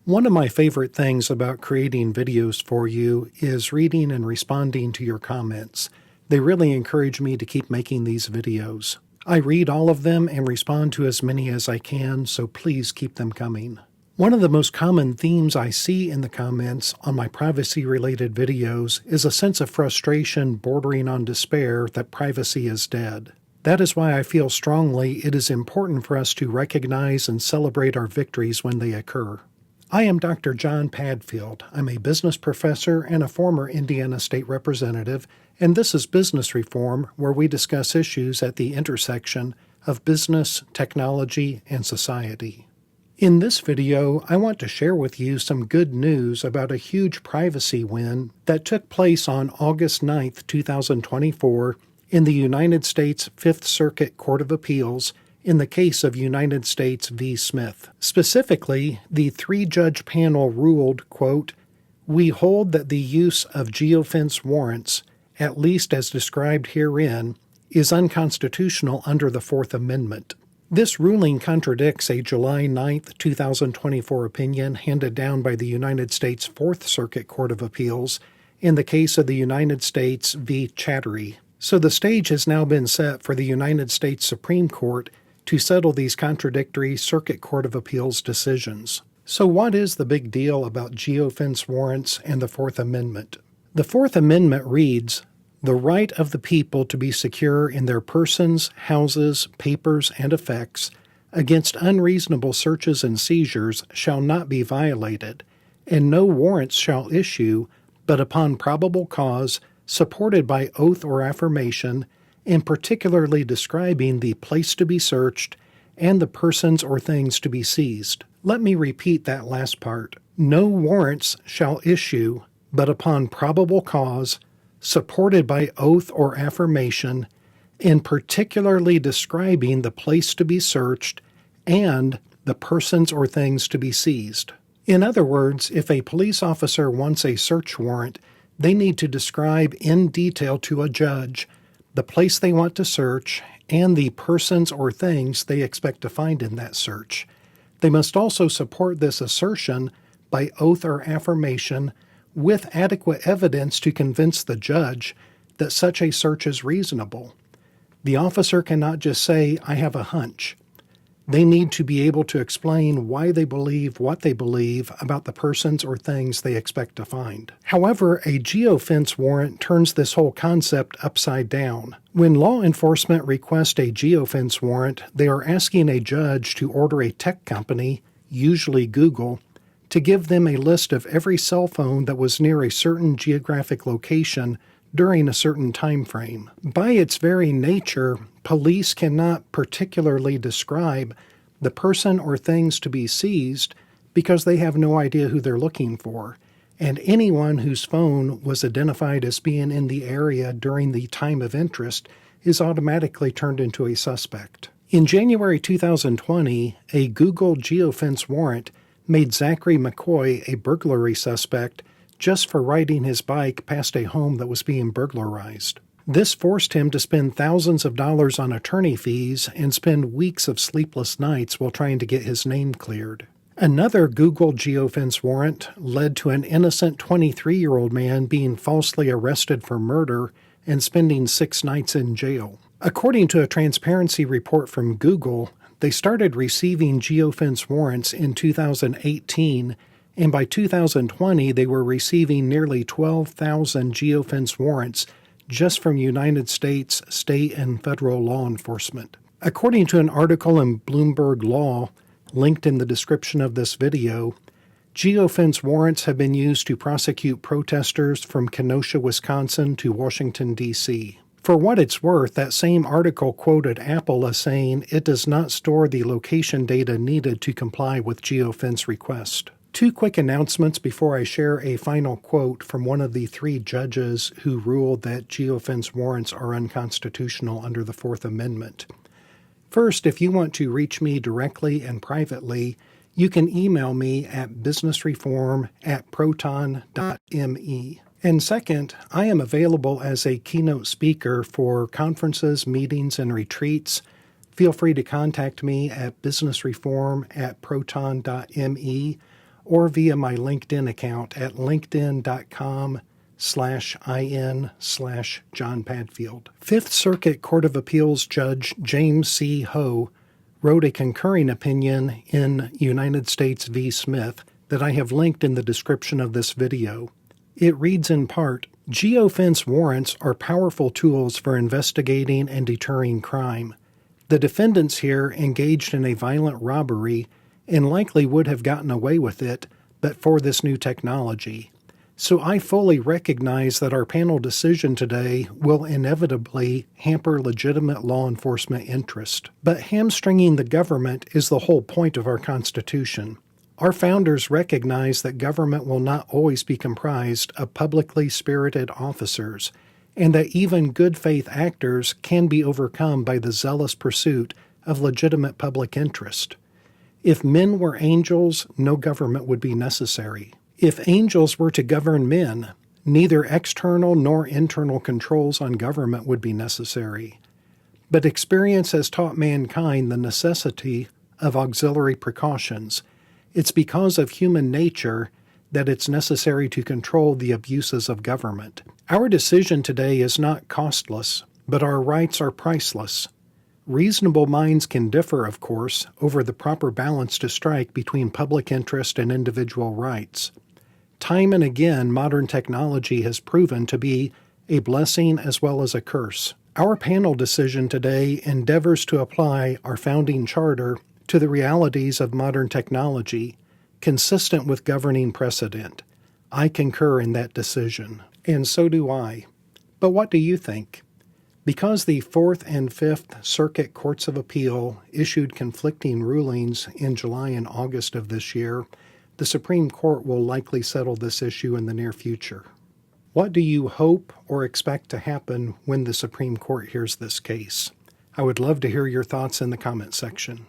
One of my favorite things about creating videos for you is reading and responding to your comments. They really encourage me to keep making these videos. I read all of them and respond to as many as I can, so please keep them coming. One of the most common themes I see in the comments on my privacy-related videos is a sense of frustration bordering on despair that privacy is dead. That is why I feel strongly it is important for us to recognize and celebrate our victories when they occur. I am Dr. John Padfield. I'm a business professor and a former Indiana State Representative, and this is Business Reform, where we discuss issues at the intersection of business, technology, and society. In this video, I want to share with you some good news about a huge privacy win that took place on August 9, 2024, in the United States Fifth Circuit Court of Appeals in the case of United States v. Smith. Specifically, the three-judge panel ruled, quote, "We hold that the use of geofence warrants, at least as described herein, is unconstitutional under the Fourth Amendment." This ruling contradicts a July 9, 2024 opinion handed down by the United States Fourth Circuit Court of Appeals in the case of the United States v. Chattery. So the stage has now been set for the United States Supreme Court to settle these contradictory Circuit Court of Appeals decisions. So what is the big deal about geofence warrants and the Fourth Amendment? The Fourth Amendment reads, "The right of the people to be secure in their persons, houses, papers, and effects against unreasonable searches and seizures shall not be violated, and no warrants shall issue but upon probable cause, supported by oath or affirmation, and particularly describing the place to be searched and the persons or things to be seized." Let me repeat that last part. No warrants shall issue but upon probable cause, supported by oath or affirmation, and particularly describing the place to be searched and the persons or things to be seized. In other words, if a police officer wants a search warrant, they need to describe in detail to a judge the place they want to search and the persons or things they expect to find in that search. They must also support this assertion by oath or affirmation with adequate evidence to convince the judge that such a search is reasonable. The officer cannot just say, "I have a hunch." They need to be able to explain why they believe what they believe about the persons or things they expect to find. However, a geofence warrant turns this whole concept upside down. When law enforcement requests a geofence warrant, they are asking a judge to order a tech company, usually Google, to give them a list of every cell phone that was near a certain geographic location during a certain time frame. By its very nature, police cannot particularly describe the person or things to be seized because they have no idea who they're looking for, and anyone whose phone was identified as being in the area during the time of interest is automatically turned into a suspect. In January 2020, a Google geofence warrant made Zachary McCoy a burglary suspect just for riding his bike past a home that was being burglarized. This forced him to spend thousands of dollars on attorney fees and spend weeks of sleepless nights while trying to get his name cleared. Another Google geofence warrant led to an innocent 23-year-old man being falsely arrested for murder and spending 6 nights in jail. According to a transparency report from Google, they started receiving geofence warrants in 2018, and by 2020 they were receiving nearly 12,000 geofence warrants just from United States, state, and federal law enforcement. According to an article in Bloomberg Law, linked in the description of this video, geofence warrants have been used to prosecute protesters from Kenosha, Wisconsin to Washington, D.C. For what it's worth, that same article quoted Apple as saying it does not store the location data needed to comply with geofence requests. 2 quick announcements before I share a final quote from one of the 3 judges who ruled that geofence warrants are unconstitutional under the Fourth Amendment. First, if you want to reach me directly and privately, you can email me at businessreform@proton.me. And second, I am available as a keynote speaker for conferences, meetings, and retreats. Feel free to contact me at businessreform@proton.me or via my LinkedIn account at linkedin.com/in/John Padfield. Fifth Circuit Court of Appeals Judge James C. Ho wrote a concurring opinion in United States v. Smith that I have linked in the description of this video. It reads in part, "Geofence warrants are powerful tools for investigating and deterring crime. The defendants here engaged in a violent robbery and likely would have gotten away with it but for this new technology. So I fully recognize that our panel decision today will inevitably hamper legitimate law enforcement interest. But hamstringing the government is the whole point of our Constitution. Our founders recognized that government will not always be comprised of publicly spirited officers, and that even good faith actors can be overcome by the zealous pursuit of legitimate public interest. If men were angels, no government would be necessary. If angels were to govern men, neither external nor internal controls on government would be necessary. But experience has taught mankind the necessity of auxiliary precautions. It's because of human nature that it's necessary to control the abuses of government. Our decision today is not costless, but our rights are priceless. Reasonable minds can differ, of course, over the proper balance to strike between public interest and individual rights. Time and again, modern technology has proven to be a blessing as well as a curse. Our panel decision today endeavors to apply our founding charter to the realities of modern technology, consistent with governing precedent. I concur in that decision, and so do I. But what do you think? Because the Fourth and Fifth Circuit Courts of Appeal issued conflicting rulings in July and August of this year, the Supreme Court will likely settle this issue in the near future. What do you hope or expect to happen when the Supreme Court hears this case? I would love to hear your thoughts in the comment section.